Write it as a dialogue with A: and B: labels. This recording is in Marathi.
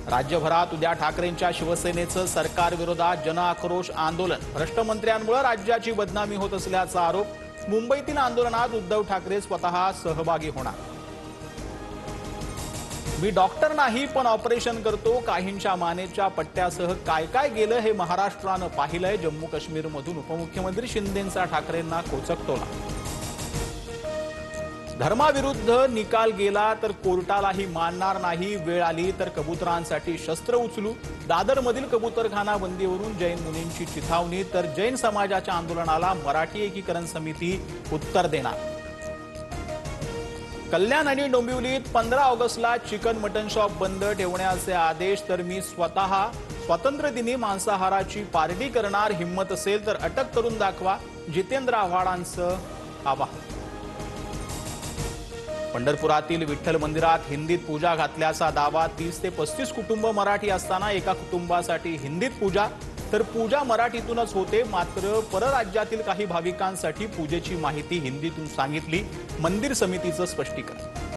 A: राज्यभरात उद्या ठाकरेंच्या शिवसेनेचं सरकारविरोधात जनआक्रोश आंदोलन। भ्रष्ट मंत्र्यांमुळे राज्याची बदनामी होत असल्याचा आरोप। मुंबईतील आंदोलनात उद्धव ठाकरे स्वतः सहभागी होणार। मी डॉक्टर नाही पण ऑपरेशन करतो, काहींच्या मानेच्या पट्ट्यासह काय काय गेलं हे महाराष्ट्रानं पाहिलंय। जम्मू काश्मीरमधून उपमुख्यमंत्री शिंदेंचा ठाकरेंना कोचक टोला। धर्माविरुद्ध निकाल गेला तर कोर्टालाही मानणार नाही, वेळ आली तर कबुतरांसाठी शस्त्र उचलू। दादरमधील कबुतरखाना बंदीवरून जैन मुनींची चिथावणी, तर जैन समाजाच्या आंदोलनाला मराठी एकीकरण समिती उत्तर देणार। कल्याण आणि डोंबिवलीत 15 ऑगस्टला चिकन मटन शॉप बंद ठेवण्याचे आदेश, तर मी स्वतः स्वातंत्र्यदिनी मांसाहाराची पार्टी करणार, हिम्मत असेल तर अटक करून दाखवा, जितेंद्र आव्हाडांचं आवाहन। पंढरपुरातील विठ्ठल मंदिरात हिंदीत पूजा घातल्याचा दावा। 30 ते 35 कुटुंब मराठी असताना एका कुटुंबासाठी हिंदीत पूजा, तर पूजा मराठीतूनच होते। मात्र परराज्यातील काही भाविकांसाठी पूजेची माहिती हिंदीतून सांगितली। मंदिर समितीचं स्पष्टीकरण।